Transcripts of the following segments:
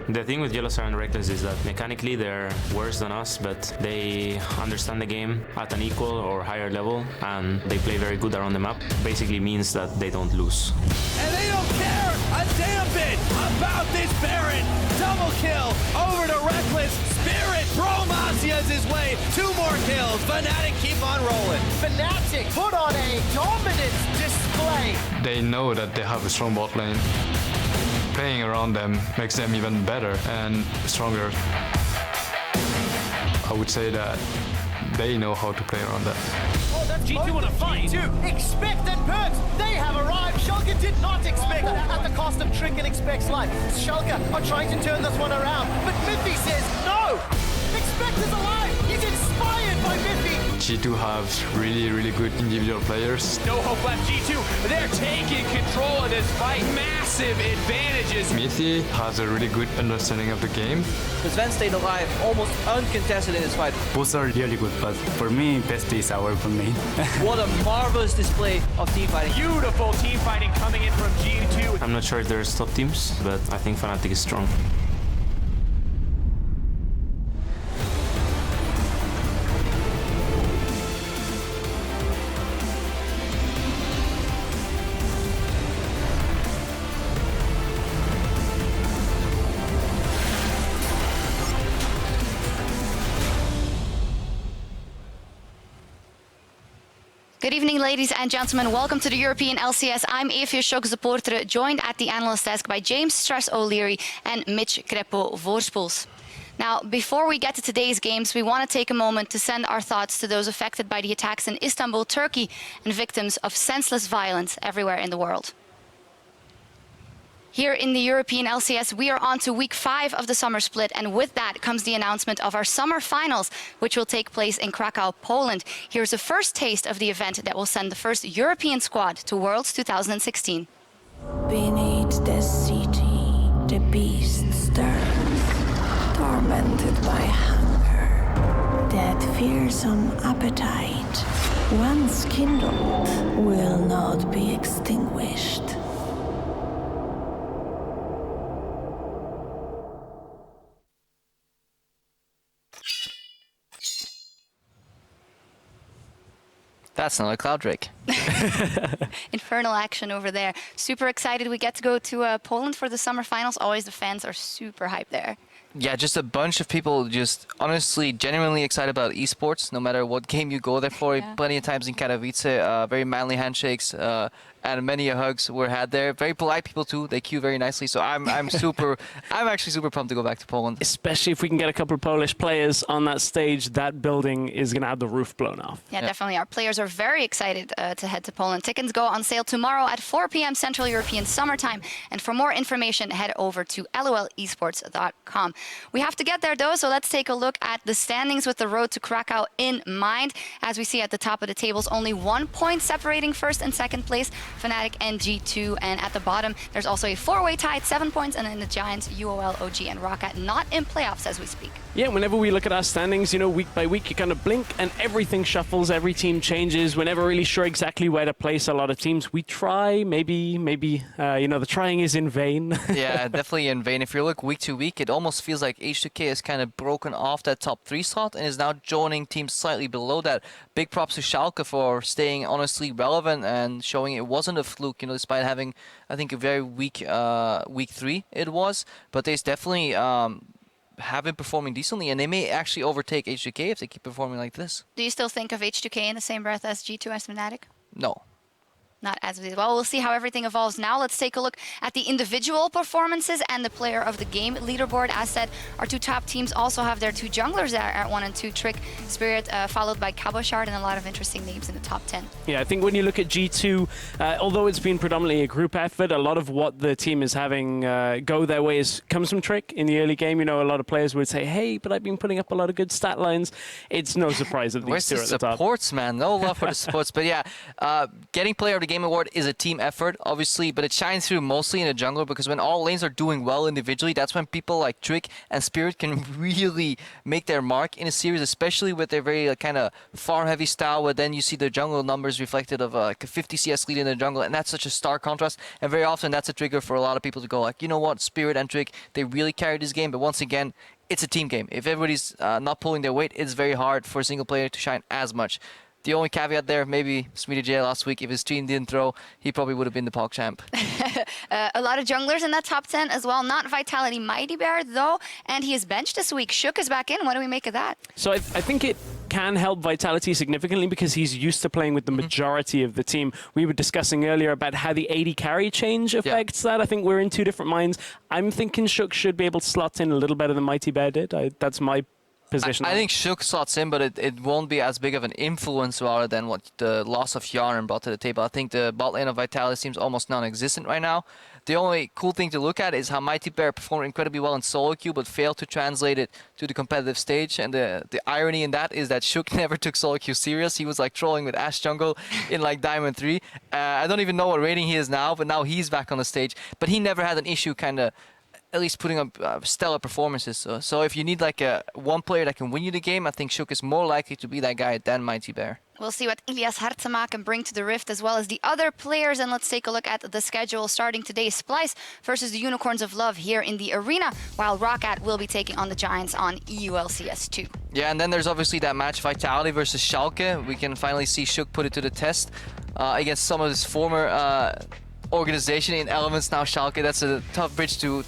The thing with Yellowstar and Reckless is that mechanically they're worse than us, but they understand the game at an equal or higher level, and they play very good around the map. Basically means that they don't lose. And they don't care a damn bit about this Baron. Double kill over to Reckless. Spirit Bromasia's his way. 2 more kills. Fnatic keep on rolling. Fnatic put on a dominance display. They know that they have a strong bot lane. Playing around them makes them even better and stronger. I would say that they know how to play around that. Oh, that's G2 on a fight. G2 expected perks. They have arrived. Schalke did not expect that at the cost of Trick and Expect's life. Schalke are trying to turn this one around, but Miffy says no. Expect is alive. He's inspired by Miffy. G2 have really good individual players. No hope left, G2. They're taking control of this fight. Massive advantages. Miffy has a really good understanding of the game. Sven stayed alive, almost uncontested in this fight. Both are really good, but for me, best is our main. What a marvelous display of team fighting. Beautiful team fighting coming in from G2. I'm not sure if there's top teams, but I think Fnatic is strong. Good evening, ladies and gentlemen. Welcome to the European LCS. I'm EpicSkillshot supporter, joined at the analyst desk by James Stress O'Leary and Mitch Kreppo Voorspoels. Now, before we get to today's games, we want to take a moment to send our thoughts to those affected by the attacks in Istanbul, Turkey, and victims of senseless violence everywhere in the world. Here in the European LCS, we are on to week 5 of the summer split, and with that comes the announcement of our summer finals, which will take place in Krakow, Poland. Here's a first taste of the event that will send the first European squad to Worlds 2016. Beneath the city, the beast stirs, tormented by hunger. That fearsome appetite, once kindled, will not be extinguished. That's not a Cloud Drake. Infernal action over there. Super excited we get to go to Poland for the summer finals. Always the fans are super hyped there. Yeah, just a bunch of people just honestly, genuinely excited about esports, no matter what game you go there for. Yeah. Plenty of times in Katowice, very manly handshakes and many hugs were had there. Very polite people too. They queue very nicely. So I'm actually super pumped to go back to Poland. Especially if we can get a couple of Polish players on that stage, that building is going to have the roof blown off. Yeah, definitely. Our players are very excited to head to Poland. Tickets go on sale tomorrow at 4 p.m. Central European Summertime. And for more information, head over to lolesports.com. We have to get there though, so let's take a look at the standings with the road to Krakow in mind. As we see at the top of the tables, only 1 point separating first and second place, Fnatic and G2. And at the bottom, there's also a 4-way tie at 7 points, and then the Giants, UOL, OG, and Rocket not in playoffs as we speak. Yeah, whenever we look at our standings, you know, week by week, you kind of blink and everything shuffles, every team changes. We're never really sure exactly where to place a lot of teams. We try, maybe, you know, the trying is in vain. Yeah, definitely in vain. If you look week to week, it almost feels like H2K has kind of broken off that top 3 slot and is now joining teams slightly below that. Big props to Schalke for staying honestly relevant and showing it wasn't a fluke, you know, despite having, I think, a very weak week 3 it was. But there's definitely have been performing decently, and they may actually overtake H2K if they keep performing like this. Do you still think of H2K in the same breath as G2 as Fnatic? No. Not as of well. We'll see how everything evolves. Now let's take a look at the individual performances and the player of the game leaderboard. As said, our 2 top teams also have their 2 junglers there at 1 and 2. Trick, Spirit, followed by Cabochard, and a lot of interesting names in the top 10. Yeah, I think when you look at G2, although it's been predominantly a group effort, a lot of what the team is having go their way comes from Trick in the early game. You know, a lot of players would say, hey, but I've been putting up a lot of good stat lines. It's no surprise that these 2 are at the top. Where's the supports, man? No love for the supports. But yeah, getting player of the game Game Award is a team effort, obviously, but it shines through mostly in the jungle because when all lanes are doing well individually, that's when people like Trick and Spirit can really make their mark in a series, especially with their very kind of farm-heavy style, where then you see the jungle numbers reflected of like a 50 CS lead in the jungle, and that's such a stark contrast. And very often that's a trigger for a lot of people to go like, you know what, Spirit and Trick, they really carried this game. But once again, it's a team game. If everybody's not pulling their weight, it's very hard for a single player to shine as much. The only caveat there, maybe Smitty J last week, if his team didn't throw, he probably would have been the POG champ. A lot of junglers in that top 10 as well. Not Vitality Mighty Bear, though. And he is benched this week. Shook is back in. What do we make of that? So I think it can help Vitality significantly because he's used to playing with the majority of the team. We were discussing earlier about how the AD carry change affects that. I think we're in two different minds. I'm thinking Shook should be able to slot in a little better than Mighty Bear did. That's my position. I think Shook slots in, but it won't be as big of an influence rather than what the loss of Yarn brought to the table. I think the bot lane of Vitality seems almost non-existent right now. The only cool thing to look at is how Mighty Bear performed incredibly well in solo queue, but failed to translate it to the competitive stage. And the irony in that is that Shook never took solo queue serious. He was like trolling with Ashe jungle in like Diamond 3. I don't even know what rating he is now, but now he's back on the stage. But he never had an issue kind of at least putting up stellar performances. So if you need like one player that can win you the game, I think Shook is more likely to be that guy than Mighty Bear. We'll see what Ilias Hartsema can bring to the Rift as well as the other players. And let's take a look at the schedule. Starting today, Splice versus the Unicorns of Love here in the arena, while Roccat will be taking on the Giants on EU LCS 2. Yeah, and then there's obviously that match, Vitality versus Schalke. We can finally see Shook put it to the test against some of his former organization in Elements, now Schalke. That's a tough bridge to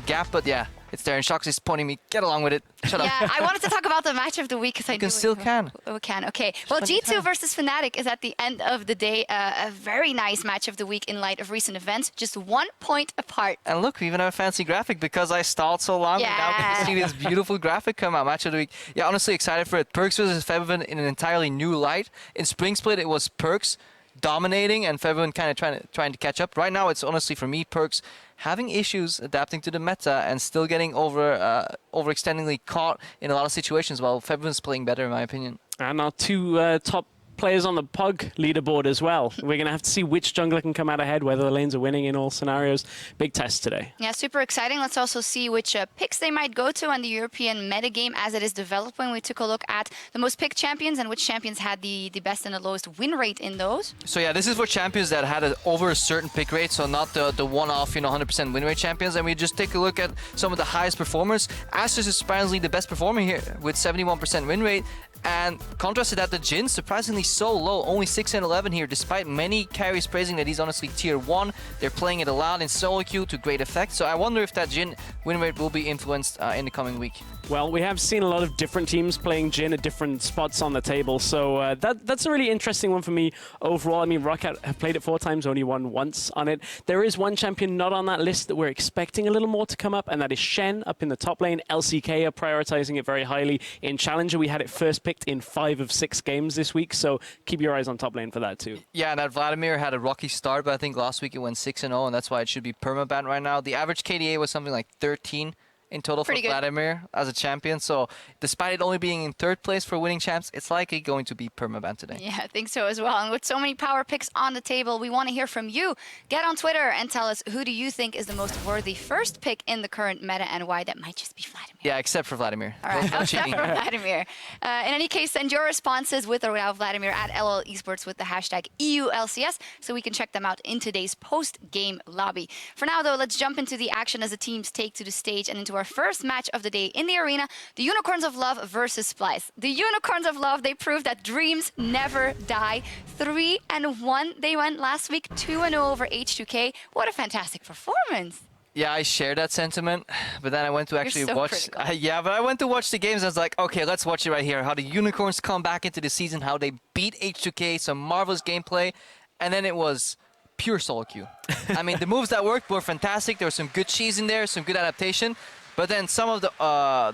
gap, but yeah, it's there. And Shox is pointing me, get along with it. Shut up. Yeah, I wanted to talk about the match of the week because I You still can. We can, okay. Well, G2 versus Fnatic is at the end of the day a very nice match of the week in light of recent events, just 1 point apart. And look, we even have a fancy graphic because I stalled so long. Yeah. And now we can see this beautiful graphic come out. Match of the week. Yeah, honestly excited for it. Perks versus Febiven in an entirely new light. In Spring Split, it was Perks dominating and Febiven kind of trying to catch up. Right now, it's honestly for me, Perks having issues adapting to the meta and still getting overextendingly caught in a lot of situations while Febiven's playing better in my opinion. And our two top players on the PUG leaderboard as well. We're going to have to see which jungler can come out ahead, whether the lanes are winning in all scenarios. Big test today. Yeah, super exciting. Let's also see which picks they might go to on the European metagame as it is developing. We took a look at the most picked champions and which champions had the best and the lowest win rate in those. So yeah, this is for champions that had over a certain pick rate, so not the one-off, 100% win rate champions. And we just take a look at some of the highest performers. Asterisk is surprisingly the best performer here with 71% win rate. And contrasted that, the Jhin surprisingly so low, only 6 and 11 here, despite many carries praising that he's honestly tier 1. They're playing it aloud in solo queue to great effect. So I wonder if that Jhin win rate will be influenced in the coming week. Well, we have seen a lot of different teams playing Jhin at different spots on the table, so that's a really interesting one for me overall. I mean, Roccat have played it 4 times, only won once on it. There is one champion not on that list that we're expecting a little more to come up, and that is Shen up in the top lane. LCK are prioritizing it very highly. In Challenger, we had it first picked in 5 of 6 games this week, so keep your eyes on top lane for that too. Yeah, and that Vladimir had a rocky start, but I think last week it went 6-0, and that's why it should be permaban right now. The average KDA was something like 13 in total for Vladimir as a champion. So despite it only being in 3rd place for winning champs, it's likely going to be permaban today. Yeah, I think so as well. And with so many power picks on the table, we want to hear from you. Get on Twitter and tell us who do you think is the most worthy first pick in the current meta and why that might just be Vladimir. Yeah, except for Vladimir. All right, except for Vladimir. In any case, send your responses with or without Vladimir at LL Esports with the hashtag EULCS so we can check them out in today's post-game lobby. For now, though, let's jump into the action as the teams take to the stage and into our first match of the day in the arena, the Unicorns of Love versus Splice. The Unicorns of Love, they proved that dreams never die. 3-1 they went last week, 2-0 over H2K. What a fantastic performance. Yeah, I share that sentiment, but then I went to actually watch. Yeah, but I went to watch the games and I was like, okay, let's watch it right here. How the Unicorns come back into the season, how they beat H2K, some marvelous gameplay, and then it was pure solo queue. I mean, the moves that worked were fantastic. There was some good cheese in there, some good adaptation. But then some of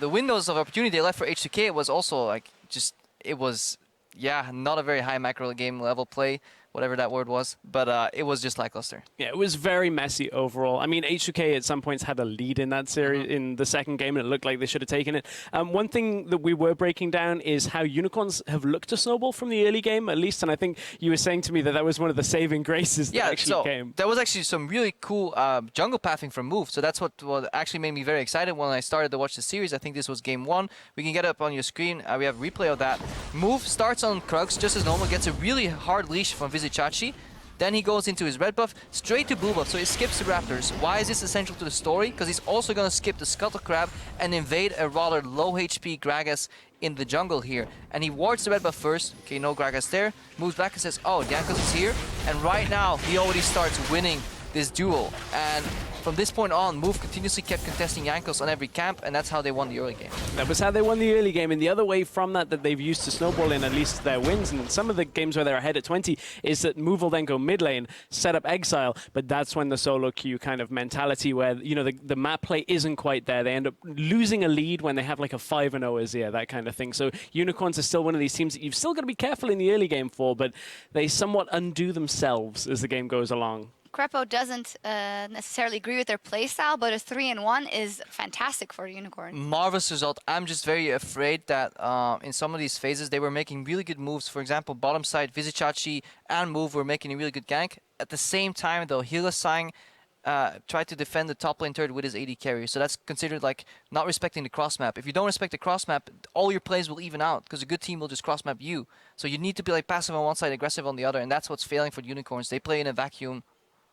the windows of opportunity they left for H2K was also like it was, yeah, not a very high macro game level play. whatever that word was, but it was just lackluster. Yeah, it was very messy overall. I mean, H2K at some points had a lead in that series in the second game, and it looked like they should have taken it. One thing that we were breaking down is how Unicorns have looked to snowball from the early game, at least, and I think you were saying to me that that was one of the saving graces that actually came. There was actually some really cool jungle pathing from Move, so that's what actually made me very excited when I started to watch the series. I think this was game 1. We can get it up on your screen. We have a replay of that. Move starts on Krugs just as normal, gets a really hard leash from Vizichachi. Then he goes into his red buff, straight to blue buff, so he skips the Raptors. Why is this essential to the story? Because he's also going to skip the Scuttle Crab and invade a rather low HP Gragas in the jungle here. And he wards the red buff first. Okay, no Gragas there. Moves back and says, oh, Jankos is here. And right now, he already starts winning this duel. And from this point on, Move continuously kept contesting Jankos on every camp, and that's how they won the early game. That was how they won the early game, and the other way from that they've used to snowball in at least their wins, and some of the games where they're ahead at 20, is that Move will then go mid lane, set up Exile, but that's when the solo queue kind of mentality where, you know, the map play isn't quite there. They end up losing a lead when they have like a 5-0 Azir, that kind of thing. So Unicorns are still one of these teams that you've still got to be careful in the early game for, but they somewhat undo themselves as the game goes along. Crepo doesn't necessarily agree with their playstyle, but a 3-1 is fantastic for Unicorn. Marvelous result. I'm just very afraid that in some of these phases they were making really good moves. For example, bottom side, Vizichachi and Move were making a really good gank. At the same time, though, Hylasang tried to defend the top lane turret with his AD carry. So that's considered like not respecting the cross map. If you don't respect the cross map, all your plays will even out because a good team will just cross map you. So you need to be like passive on one side, aggressive on the other, and that's what's failing for Unicorns. They play in a vacuum.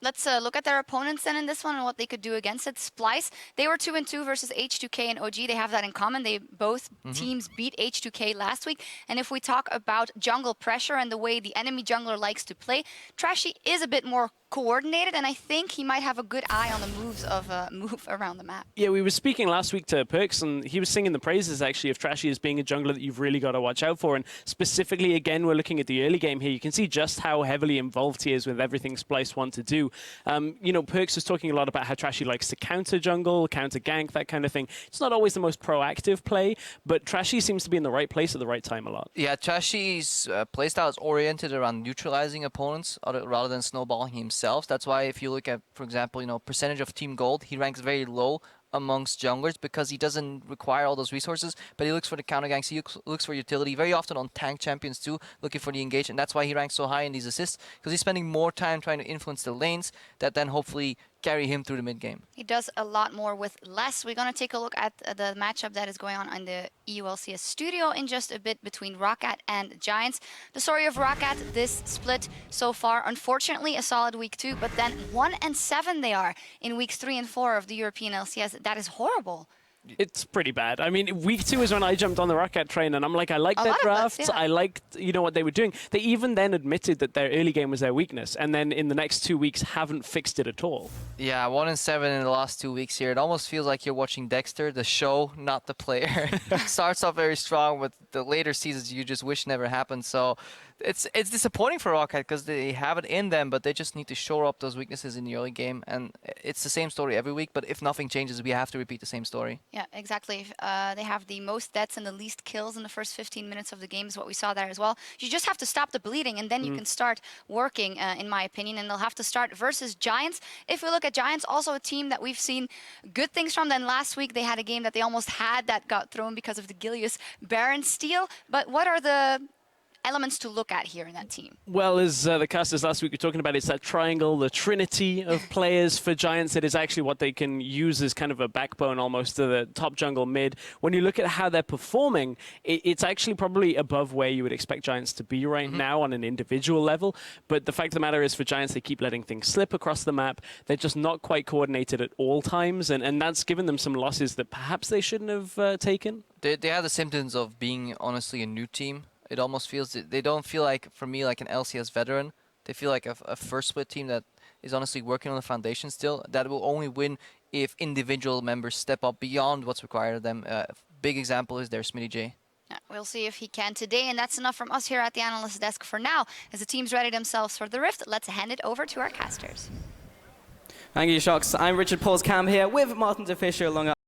Let's look at their opponents then in this one and what they could do against it. Splice, they were 2-2 versus H2K and OG. They have that in common. They both teams beat H2K last week. And if we talk about jungle pressure and the way the enemy jungler likes to play, Trashy is a bit more coordinated, and I think he might have a good eye on the moves of Move around the map. Yeah, we were speaking last week to Perks, and he was singing the praises, actually, of Trashy as being a jungler that you've really got to watch out for. And specifically, again, we're looking at the early game here. You can see just how heavily involved he is with everything Splice want to do. You know, Perks was talking a lot about how Trashy likes to counter jungle, counter gank, that kind of thing. It's not always the most proactive play, but Trashy seems to be in the right place at the right time a lot. Yeah, Trashy's playstyle is oriented around neutralizing opponents rather than snowballing himself. That's why if you look at, for example, you know, percentage of team gold, he ranks very low amongst junglers because he doesn't require all those resources, but he looks for the counter ganks, he looks for utility, very often on tank champions too, looking for the engage, and that's why he ranks so high in these assists, because he's spending more time trying to influence the lanes that then hopefully carry him through the mid game. He does a lot more with less. We're going to take a look at the matchup that is going on in the EU LCS studio in just a bit between Roccat and Giants. The story of Roccat, this split so far, unfortunately a solid week 2, but then 1-7 they are in weeks 3 and 4 of the European LCS. That is horrible. It's pretty bad. I mean, week 2 is when I jumped on the Roccat train, and I'm like, I like their drafts. I liked, you know, what they were doing. They even then admitted that their early game was their weakness, and then in the next 2 weeks haven't fixed it at all. Yeah, 1-7 in the last 2 weeks here. It almost feels like you're watching Dexter, the show, not the player. Starts off very strong, but the later seasons you just wish never happened. So it's disappointing for Roccat because they have it in them, but they just need to shore up those weaknesses in the early game. And it's the same story every week, but if nothing changes, we have to repeat the same story. Yeah, exactly. They have the most deaths and the least kills in the first 15 minutes of the game is what we saw there as well. You just have to stop the bleeding, and then you can start working, in my opinion, and they'll have to start versus Giants. If we look at Giants, also a team that we've seen good things from. Then last week they had a game that they almost had that got thrown because of the Gilius Baron steal. But what are the elements to look at here in that team? Well, as the casters last week were talking about, it's that triangle, the trinity of players for Giants that is actually what they can use as kind of a backbone almost to the top jungle mid. When you look at how they're performing, it's actually probably above where you would expect Giants to be right now on an individual level. But the fact of the matter is for Giants, they keep letting things slip across the map. They're just not quite coordinated at all times, and that's given them some losses that perhaps they shouldn't have taken. They have the symptoms of being, honestly, a new team. It almost feels, they don't feel like, for me, like an LCS veteran. They feel like a first split team that is honestly working on the foundation still. That will only win if individual members step up beyond what's required of them. Big example is their Smitty J. Yeah, we'll see if he can today, and that's enough from us here at the analyst desk for now. As the teams ready themselves for the Rift, let's hand it over to our casters. Thank you, Shocks. I'm Richard Paul's Cam here with Martin DeFisher along